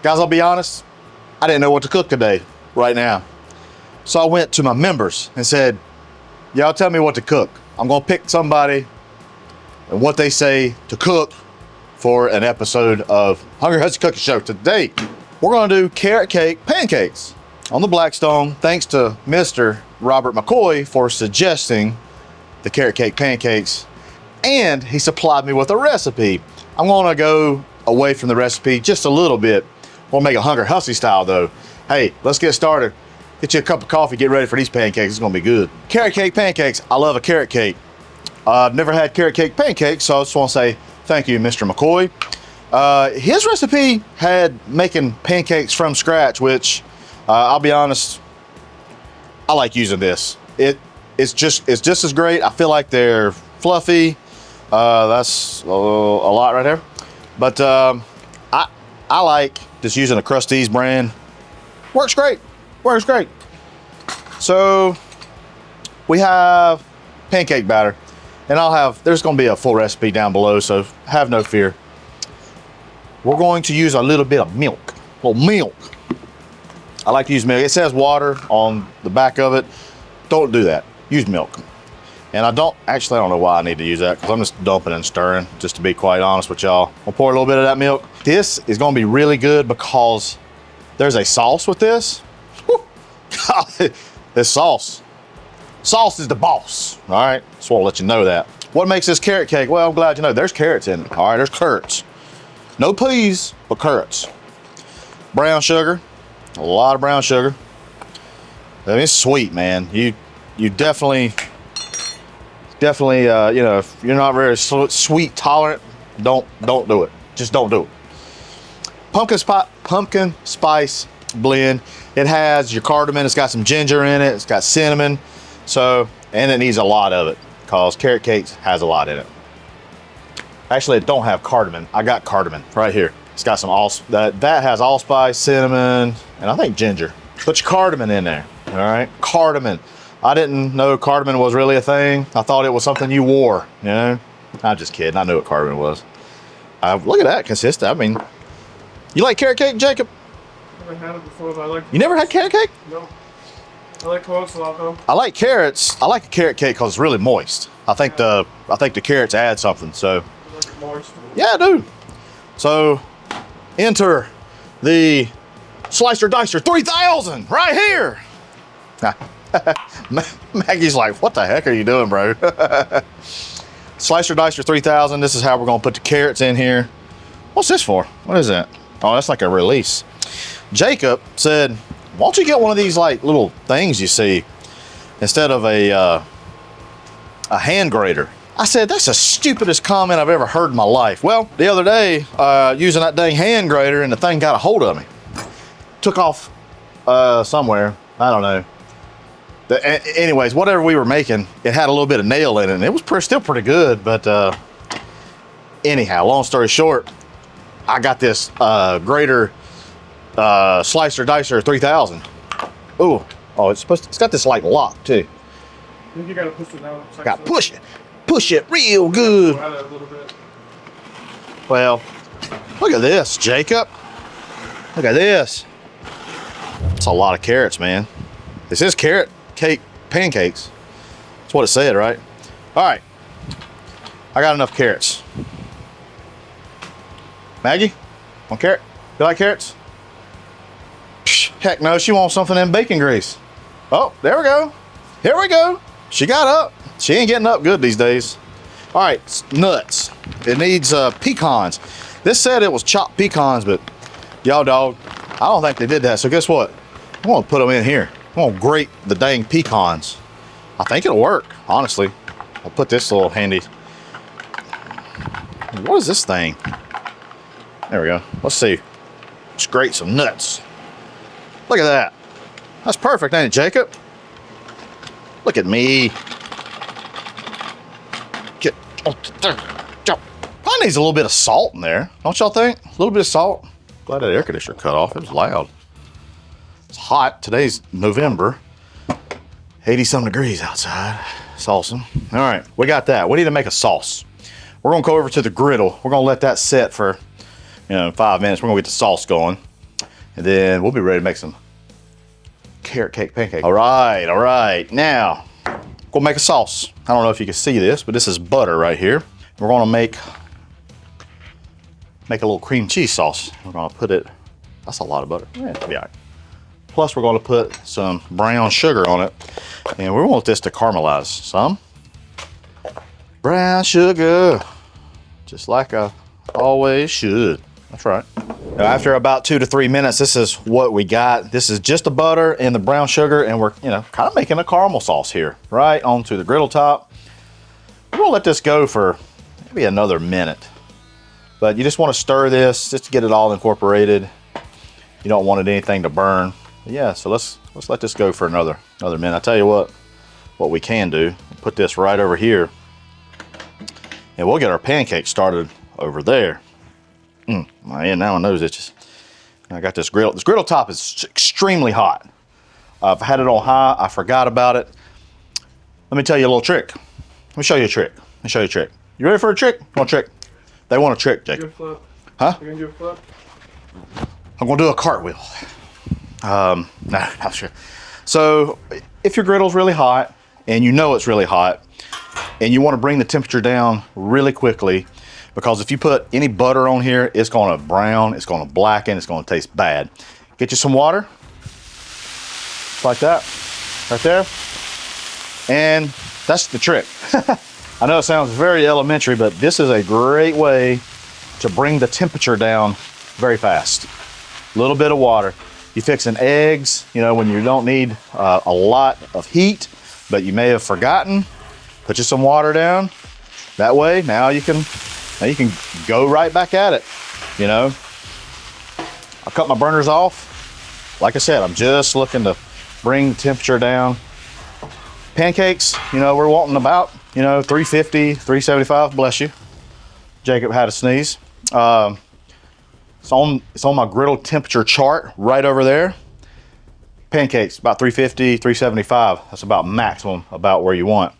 Guys, I'll be honest, I didn't know what to cook today, right now. So I went to my members and said, y'all tell me what to cook. I'm gonna pick somebody and what they say to cook for an episode of Hungry Hussey Cooking Show. Today, we're gonna do carrot cake pancakes on the Blackstone. Thanks to Mr. Robert McCoy for suggesting the carrot cake pancakes. And he supplied me with a recipe. I'm gonna go away from the recipe just a little bit. We'll make a Hungry Hussey style though. Hey, let's get started. Get you a cup of coffee, get ready for these pancakes. It's gonna be good. Carrot cake pancakes, I love a carrot cake. I've never had carrot cake pancakes, so I just wanna say thank you, Mr. McCoy. His recipe had making pancakes from scratch, which I'll be honest, I like using this. It's just as great. I feel like they're fluffy. That's a lot right there. But I like just using a Krusteaz brand. Works great, works great. So we have pancake batter, and there's gonna be a full recipe down below, so have no fear. We're going to use a little bit of milk, a little milk. I like to use milk. It says water on the back of it. Don't do that, use milk. And I don't know why I need to use that, because I'm just dumping and stirring, just to be quite honest with y'all. We'll pour a little bit of that milk. This is gonna be really good because there's a sauce with this. Woo. God, this sauce is the boss, all right? Just wanna let you know that. What makes this carrot cake? Well, I'm glad you know, there's carrots in it, all right? There's carrots. No peas, but carrots. Brown sugar, a lot of brown sugar. I mean, it's sweet, man. You definitely, you know, if you're not very sweet tolerant, don't do it. Just don't do it. Pumpkin spice blend. It has your cardamom. It's got some ginger in it. It's got cinnamon. So, and it needs a lot of it because carrot cakes has a lot in it. Actually, it don't have cardamom. I got cardamom right here. It's got some that has allspice, cinnamon, and I think ginger. Put your cardamom in there. All right, cardamom. I didn't know cardamom was really a thing. I thought it was something you wore, you know? I'm just kidding, I knew what cardamom was. Look at that, consistent. I mean, you like carrot cake, Jacob? Never had it before, but I like it. You never had carrot cake? No. I like carrots a lot though. I like carrots. I like a carrot cake because it's really moist. I think the carrots add something, so. I like it moist. Yeah, I do. So, enter the Slicer Dicer 3000 right here. Maggie's like, what the heck are you doing, bro? Slicer Dicer 3000. This is how we're gonna put the carrots in here. What's this for? What is that? Oh, that's like a release. Jacob said, why don't you get one of these like little things you see instead of a hand grater? I said, that's the stupidest comment I've ever heard in my life. Well, the other day, using that dang hand grater, and the thing got a hold of me. Took off somewhere, I don't know. Anyways, whatever we were making, it had a little bit of nail in it, and it was still pretty good, but anyhow, long story short, I got this grater Slicer Dicer 3000. Oh, it's got this like lock too. I think you gotta push it down. Got to push it real good. A little bit. Well, look at this, Jacob. Look at this. It's a lot of carrots, man. This is carrot cake pancakes. That's what it said, right? All right, I got enough carrots. Maggie, want carrot? You like carrots? Psh, heck no, she wants something in bacon grease. Oh, there we go. Here we go. She got up. She ain't getting up good these days. All right, nuts. It needs pecans. This said it was chopped pecans, but y'all dog, I don't think they did that. So guess what? I'm gonna put them in here. I'm gonna grate the dang pecans. I think it'll work, honestly. I'll put this little handy. What is this thing? There we go. Let's see. Let's grate some nuts. Look at that. That's perfect, ain't it, Jacob? Look at me. Probably needs a little bit of salt in there, don't y'all think? A little bit of salt. Glad that air conditioner cut off. It was loud. It's hot. Today's November. 80-some degrees outside. It's awesome. All right, we got that. We need to make a sauce. We're gonna go over to the griddle. We're gonna let that set for 5 minutes. We're gonna get the sauce going. And then we'll be ready to make some carrot cake pancakes. All right. Now, we'll make a sauce. I don't know if you can see this, but this is butter right here. We're gonna make a little cream cheese sauce. We're gonna put it, that's a lot of butter. Yeah, it'll be all right. Plus we're gonna put some brown sugar on it. And we want this to caramelize some. Brown sugar, just like I always should. That's right. Now, after about 2 to 3 minutes, this is what we got. This is just the butter and the brown sugar, and we're, kind of making a caramel sauce here, right onto the griddle top. We're gonna let this go for maybe another minute, but you just want to stir this just to get it all incorporated. You don't want anything to burn. But yeah, so let's let this go for another minute. I tell you what we can do. Put this right over here, and we'll get our pancakes started over there. Man, now my nose itches. I got this griddle. This griddle top is extremely hot. I've had it on high. I forgot about it. Let me tell you a little trick. Let me show you a trick. You ready for a trick? Want a trick? They want a trick, Jacob. Huh? You gonna do a flip? I'm gonna do a cartwheel. No, not sure. So, if your griddle's really hot, and you know it's really hot, and you want to bring the temperature down really quickly, because if you put any butter on here, it's gonna brown, it's gonna blacken, it's gonna taste bad. Get you some water, like that, right there. And that's the trick. I know it sounds very elementary, but this is a great way to bring the temperature down very fast. A little bit of water. You fixing eggs, when you don't need a lot of heat, but you may have forgotten, put you some water down. That way, now you can go right back at it, I cut my burners off. Like I said, I'm just looking to bring the temperature down. Pancakes, we're wanting about, 350, 375, bless you. Jacob had a sneeze. It's on my griddle temperature chart right over there. Pancakes, about 350, 375. That's about maximum, about where you want.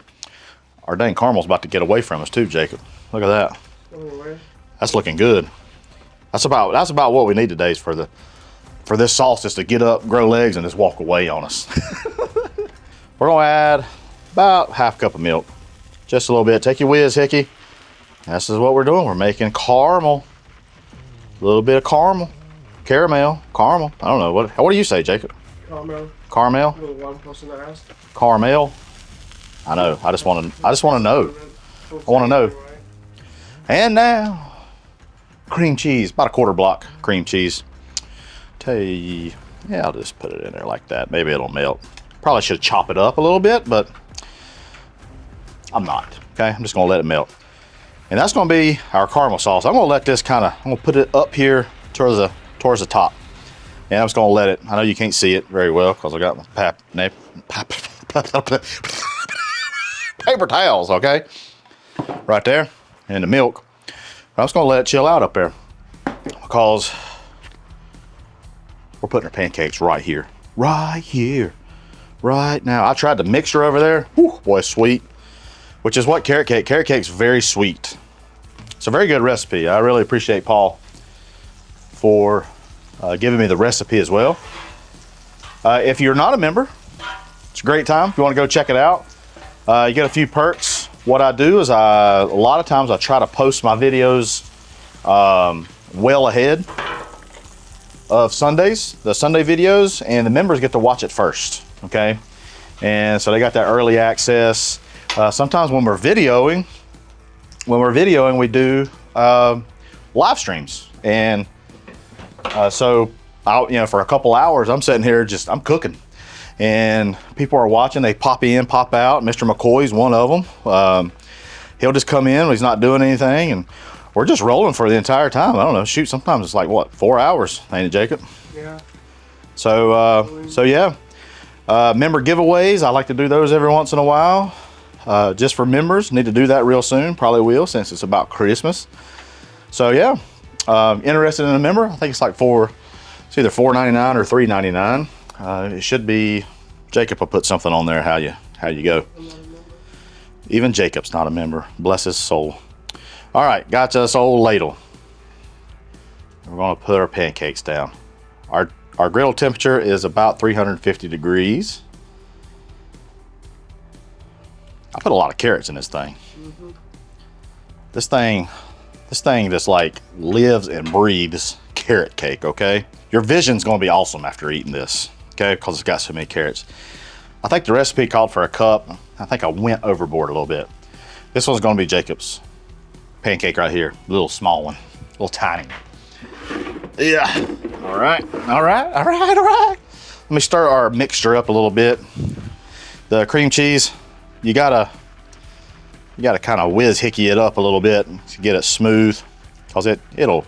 Our dang caramel's about to get away from us too, Jacob. Look at that. That's looking good. That's about what we need today is for this sauce just to get up, grow legs, and just walk away on us. We're gonna add about half cup of milk. Just a little bit. Take your whiz, Hickey. This is what we're doing. We're making caramel. A little bit of caramel. Caramel. I don't know. What do you say, Jacob? Caramel? You're the one person that asked. Caramel. I know. I just want to know. I want to know. And now, cream cheese. About a quarter block cream cheese. Yeah, I'll just put it in there like that. Maybe it'll melt. Probably should chop it up a little bit, but I'm not. Okay, I'm just gonna let it melt. And that's gonna be our caramel sauce. I'm gonna let this I'm gonna put it up here towards the top. And I'm just gonna let it, I know you can't see it very well because I got my paper towels, okay? Right there, and the milk. I'm just gonna let it chill out up there because we're putting our pancakes right here. Right now. I tried the mixture over there. Whew, boy, sweet. Which is what carrot cake's very sweet. It's a very good recipe. I really appreciate Paul for giving me the recipe as well. If you're not a member, it's a great time. If you want to go check it out, you get a few perks. What I do is a lot of times I try to post my videos well ahead of Sundays, the Sunday videos, and the members get to watch it first, okay? And so they got that early access. Sometimes when we're videoing, we do live streams. And so for a couple hours, I'm sitting here I'm cooking. And people are watching, they pop in, pop out. Mr. McCoy's one of them. He'll just come in when he's not doing anything, and we're just rolling for the entire time. I don't know, shoot, sometimes it's like, what, 4 hours, ain't it, Jacob? Yeah. So yeah. Member giveaways, I like to do those every once in a while. Just for members, need to do that real soon. Probably will, since it's about Christmas. So yeah, interested in a member, I think it's like it's either $4.99 or $3.99. It should be, Jacob will put something on there how you go. Even Jacob's not a member, bless his soul. All right, got us old ladle. We're gonna put our pancakes down. Our griddle temperature is about 350 degrees. I put a lot of carrots in this thing. This thing just like lives and breathes carrot cake, okay? Your vision's gonna be awesome after eating this, okay? Because it's got so many carrots. I think the recipe called for a cup. I think I went overboard a little bit. This one's gonna be Jacob's pancake right here. A little small one, a little tiny. Yeah, all right. Let me stir our mixture up a little bit. The cream cheese, you gotta kind of whiz hickey it up a little bit to get it smooth, because it'll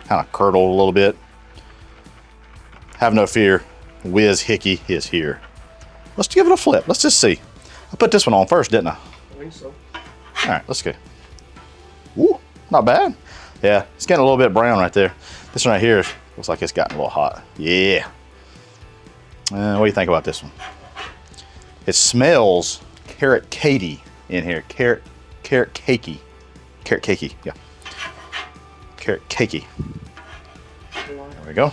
kind of curdle a little bit. Have no fear, whiz hickey is here. Let's give it a flip. Let's just see. I put this one on first, didn't I? I think so. All right, let's go. Ooh, not bad. Yeah, it's getting a little bit brown right there. This one right here looks like it's gotten a little hot. Yeah. What do you think about this one? It smells carrot cakey in here. Carrot cakey. Carrot cakey, yeah. Carrot cakey. There we go.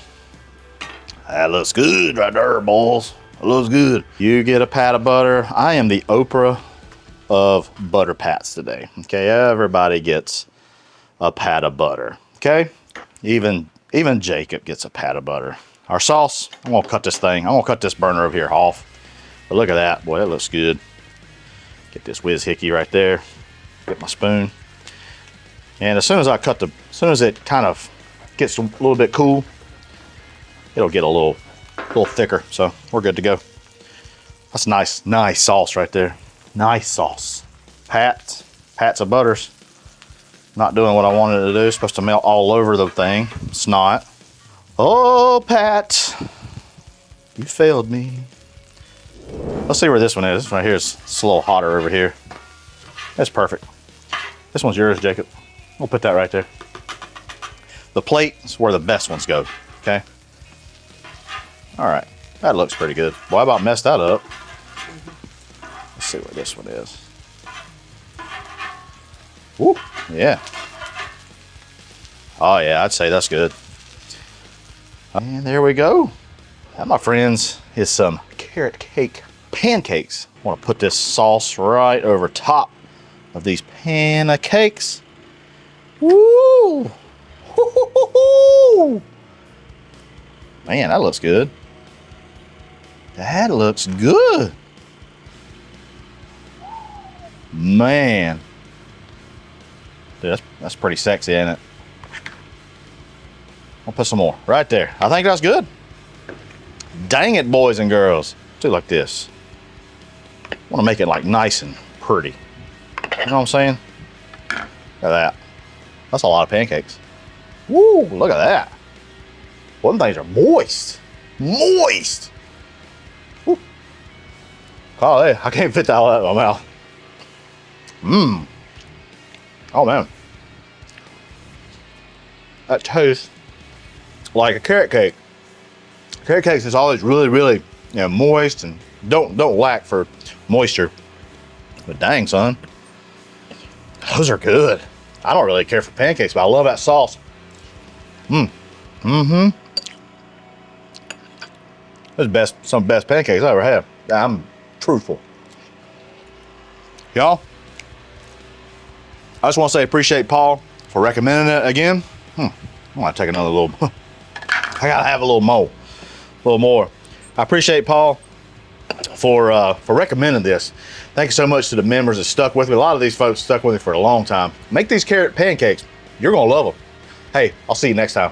That looks good right there, boys. It looks good. You get a pat of butter. I am the Oprah of butter pats today. Okay, everybody gets a pat of butter. Okay, even Jacob gets a pat of butter. Our sauce, I'm gonna cut this burner over here off. But look at that, boy, that looks good. Get this whiz hickey right there. Get my spoon. And as soon as it kind of gets a little bit cool, it'll get a little thicker. So we're good to go. That's nice sauce right there. Nice sauce. Pats of butters. Not doing what I wanted to do. It's supposed to melt all over the thing. It's not. Oh, Pat, you failed me. Let's see where this one is. This one right here is a little hotter over here. That's perfect. This one's yours, Jacob. We'll put that right there. The plate is where the best ones go, okay? All right, that looks pretty good. Boy, I about messed that up. Let's see where this one is. Woo, yeah. Oh yeah, I'd say that's good. And there we go. That, my friends, is some carrot cake pancakes. I want to put this sauce right over top of these pancakes. Woo! Woo-hoo-hoo-hoo! Man, that looks good. That looks good. Man. Dude, that's pretty sexy, ain't it? I'll put some more right there. I think that's good. Dang it, boys and girls. Do like this. I want to make it like nice and pretty. You know what I'm saying? Look at that. That's a lot of pancakes. Woo, look at that. One things are moist. Moist. Woo. Oh, hey, I can't fit that all out of my mouth. Mmm. Oh, man. That tastes like a carrot cake. Carrot cakes is always really, moist and don't lack for moisture. But dang, son, those are good. I don't really care for pancakes, but I love that sauce. Mm-hmm. Those some best pancakes I ever had. I'm truthful. Y'all, I just want to say appreciate Paul for recommending it again. I'm gonna take another little. I gotta have a little more. I appreciate Paul for recommending this. Thank you so much to the members that stuck with me. A lot of these folks stuck with me for a long time. Make these carrot pancakes. You're gonna love them. Hey, I'll see you next time.